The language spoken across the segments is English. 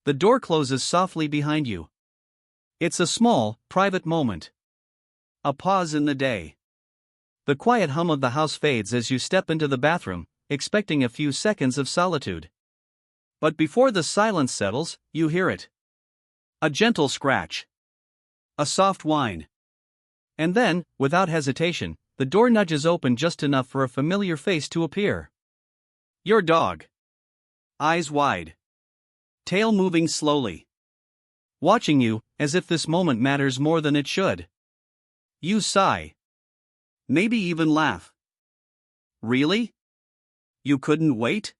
The door closes softly behind you. It's a small, private moment. A pause in the day. The quiet hum of the house fades as you step into the bathroom, expecting a few seconds of solitude. But before the silence settles, you hear it. A gentle scratch. A soft whine. And then, without hesitation, the door nudges open just enough for a familiar face to appear. Your dog. Eyes wide. Tail moving slowly. Watching you, as if this moment matters more than it should. You sigh. Maybe even laugh. Really? You couldn't wait?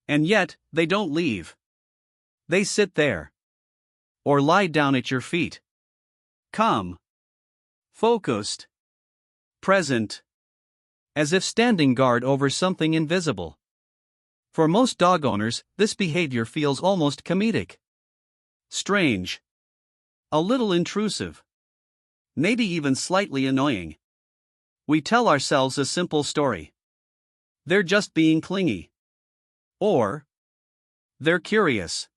And yet, they don't leave. They sit there. Or lie down at your feet. Calm. Focused. Present. As if standing guard over something invisible. For most dog owners, this behavior feels almost comedic. Strange. A little intrusive. Maybe even slightly annoying. We tell ourselves a simple story. They're just being clingy. Or they're curious.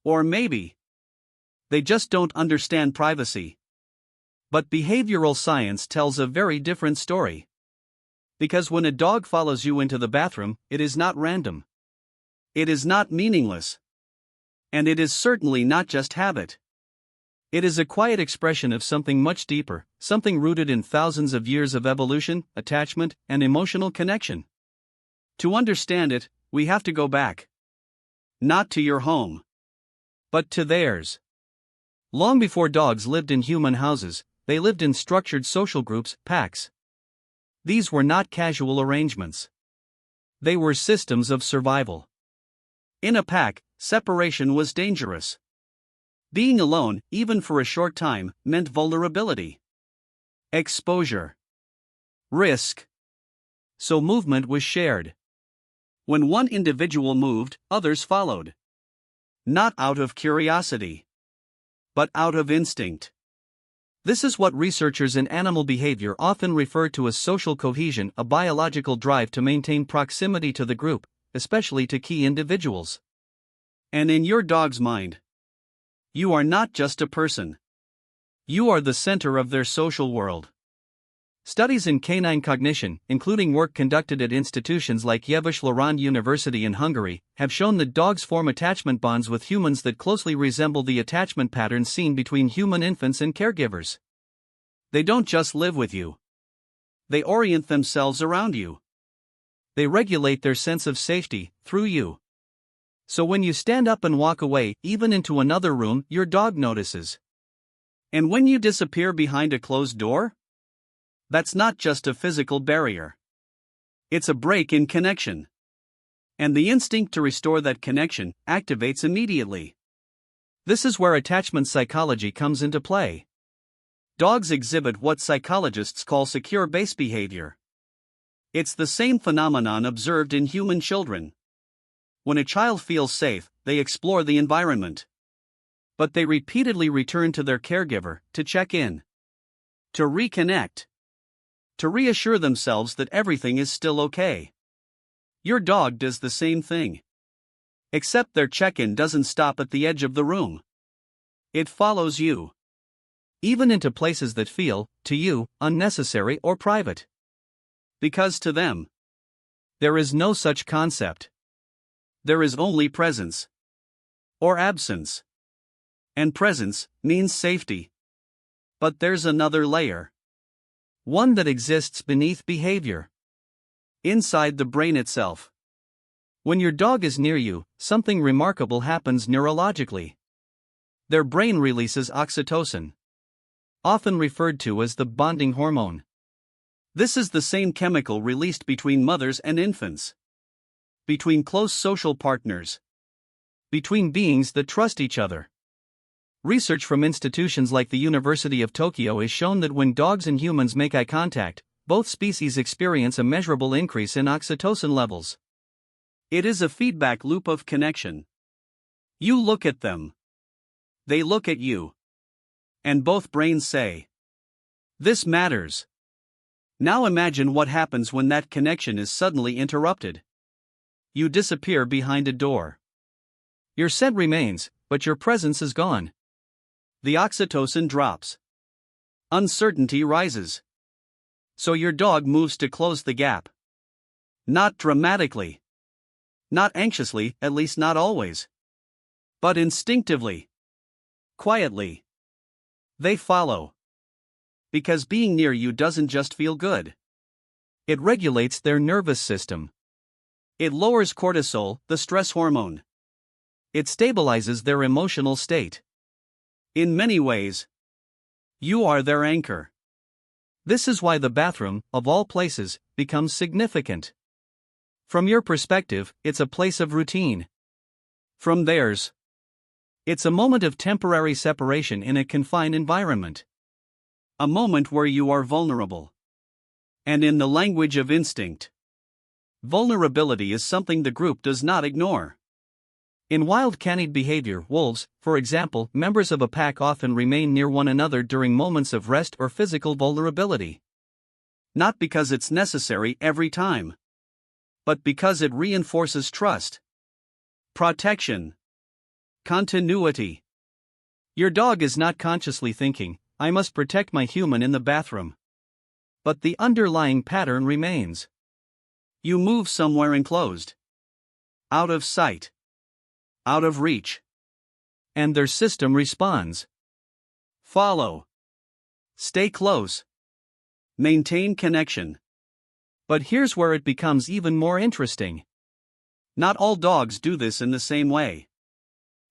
Or maybe they just don't understand privacy. But behavioral science tells a very different story. Because when a dog follows you into the bathroom, it is not random. It is not meaningless. And it is certainly not just habit. It is a quiet expression of something much deeper, something rooted in thousands of years of evolution, attachment, and emotional connection. To understand it, we have to go back. Not to your home, but to theirs. Long before dogs lived in human houses, they lived in structured social groups, packs. These were not casual arrangements. They were systems of survival. In a pack, separation was dangerous. Being alone, even for a short time, meant vulnerability. Exposure. Risk. So movement was shared. When one individual moved, others followed. Not out of curiosity, but out of instinct. This is what researchers in animal behavior often refer to as social cohesion, a biological drive to maintain proximity to the group, especially to key individuals. And in your dog's mind, you are not just a person. You are the center of their social world. Studies in canine cognition, including work conducted at institutions like Yavuz University in Hungary, have shown that dogs form attachment bonds with humans that closely resemble the attachment patterns seen between human infants and caregivers. They don't just live with you. They orient themselves around you. They regulate their sense of safety through you. So when you stand up and walk away, even into another room, your dog notices. And when you disappear behind a closed door? That's not just a physical barrier. It's a break in connection. And the instinct to restore that connection activates immediately. This is where attachment psychology comes into play. Dogs exhibit what psychologists call secure base behavior. It's the same phenomenon observed in human children. When a child feels safe, they explore the environment. But they repeatedly return to their caregiver to check in, to reconnect, to reassure themselves that everything is still okay. Your dog does the same thing. Except their check-in doesn't stop at the edge of the room. It follows you. Even into places that feel, to you, unnecessary or private. Because to them, there is no such concept. There is only presence. Or absence. And presence means safety. But there's another layer. One that exists beneath behavior. Inside the brain itself. When your dog is near you, something remarkable happens neurologically. Their brain releases oxytocin, often referred to as the bonding hormone. This is the same chemical released between mothers and infants. Between close social partners. Between beings that trust each other. Research from institutions like the University of Tokyo has shown that when dogs and humans make eye contact, both species experience a measurable increase in oxytocin levels. It is a feedback loop of connection. You look at them. They look at you. And both brains say, "This matters." Now imagine what happens when that connection is suddenly interrupted. You disappear behind a door. Your scent remains, but your presence is gone. The oxytocin drops. Uncertainty rises. So your dog moves to close the gap. Not dramatically. Not anxiously, at least not always. But instinctively. Quietly. They follow. Because being near you doesn't just feel good. It regulates their nervous system. It lowers cortisol, the stress hormone. It stabilizes their emotional state. In many ways, you are their anchor. This is why the bathroom, of all places, becomes significant. From your perspective, it's a place of routine. From theirs, it's a moment of temporary separation in a confined environment. A moment where you are vulnerable. And in the language of instinct, vulnerability is something the group does not ignore. In wild canine behavior, wolves, for example, members of a pack often remain near one another during moments of rest or physical vulnerability. Not because it's necessary every time, but because it reinforces trust, protection, continuity. Your dog is not consciously thinking, "I must protect my human in the bathroom." But the underlying pattern remains. You move somewhere enclosed. Out of sight. Out of reach. And their system responds. Follow. Stay close. Maintain connection. But here's where it becomes even more interesting. Not all dogs do this in the same way.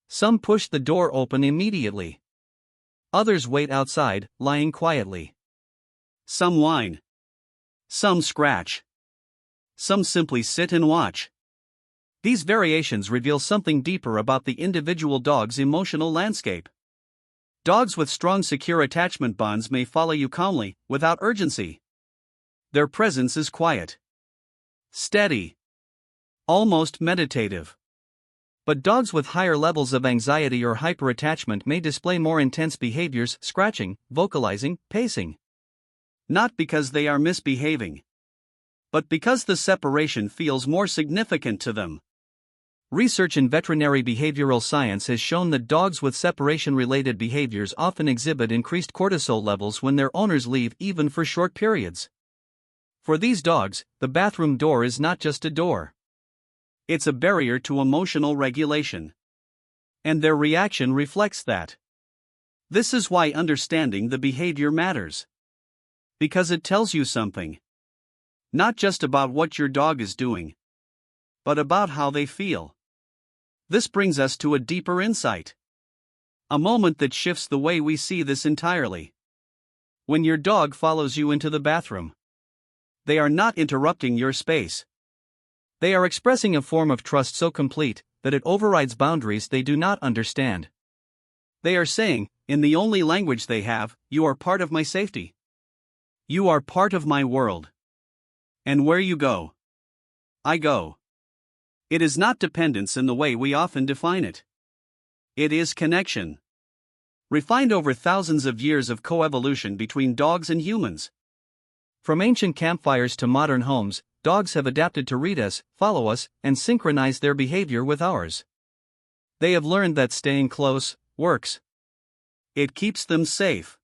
Some push the door open immediately. Others wait outside, lying quietly. Some whine. Some scratch. Some simply sit and watch. These variations reveal something deeper about the individual dog's emotional landscape. Dogs with strong secure attachment bonds may follow you calmly, without urgency. Their presence is quiet. Steady. Almost meditative. But dogs with higher levels of anxiety or hyperattachment may display more intense behaviors, scratching, vocalizing, pacing. Not because they are misbehaving, but because the separation feels more significant to them. Research in veterinary behavioral science has shown that dogs with separation-related behaviors often exhibit increased cortisol levels when their owners leave, even for short periods. For these dogs, the bathroom door is not just a door. It's a barrier to emotional regulation. And their reaction reflects that. This is why understanding the behavior matters. Because it tells you something. Not just about what your dog is doing, but about how they feel. This brings us to a deeper insight. A moment that shifts the way we see this entirely. When your dog follows you into the bathroom, they are not interrupting your space. They are expressing a form of trust so complete that it overrides boundaries they do not understand. They are saying, in the only language they have, "You are part of my safety. You are part of my world. And where you go, I go." It is not dependence in the way we often define it. It is connection. Refined over thousands of years of coevolution between dogs and humans. From ancient campfires to modern homes, dogs have adapted to read us, follow us, and synchronize their behavior with ours. They have learned that staying close works. It keeps them safe.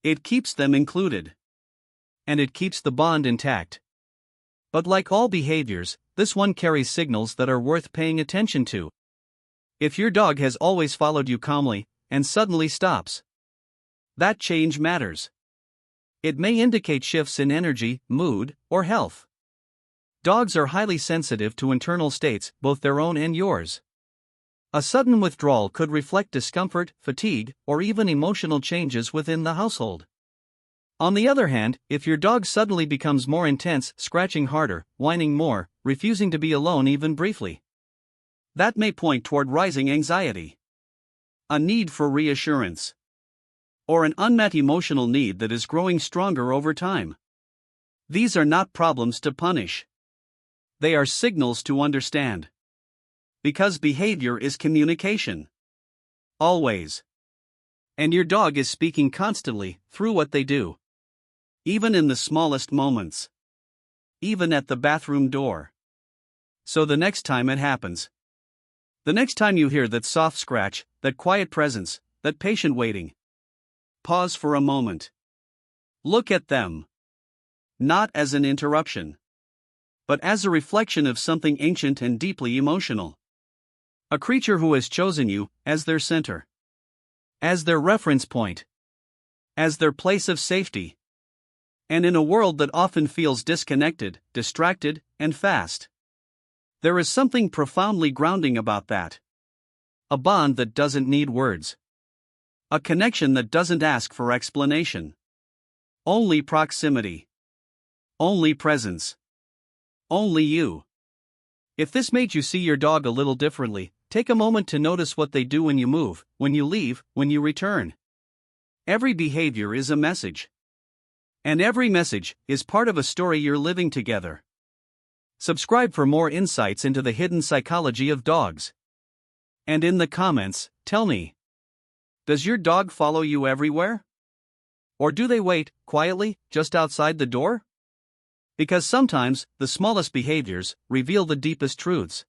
It keeps them included. And it keeps the bond intact. But like all behaviors, this one carries signals that are worth paying attention to. If your dog has always followed you calmly, and suddenly stops, that change matters. It may indicate shifts in energy, mood, or health. Dogs are highly sensitive to internal states, both their own and yours. A sudden withdrawal could reflect discomfort, fatigue, or even emotional changes within the household. On the other hand, if your dog suddenly becomes more intense, scratching harder, whining more, refusing to be alone even briefly, that may point toward rising anxiety, a need for reassurance, or an unmet emotional need that is growing stronger over time. These are not problems to punish. They are signals to understand. Because behavior is communication. Always. And your dog is speaking constantly, through what they do. Even in the smallest moments. Even at the bathroom door. So the next time it happens, The next time you hear that soft scratch, that quiet presence, that patient waiting, pause for a moment. Look at them. Not as an interruption, but as a reflection of something ancient and deeply emotional. A creature who has chosen you as their center, as their reference point, as their place of safety. And in a world that often feels disconnected, distracted, and fast, there is something profoundly grounding about that. A bond that doesn't need words. A connection that doesn't ask for explanation. Only proximity. Only presence. Only you. If this made you see your dog a little differently, take a moment to notice what they do when you move, when you leave, when you return. Every behavior is a message. And every message is part of a story you're living together. Subscribe for more insights into the hidden psychology of dogs. And in the comments, tell me, does your dog follow you everywhere? Or do they wait, quietly, just outside the door? Because sometimes, the smallest behaviors reveal the deepest truths.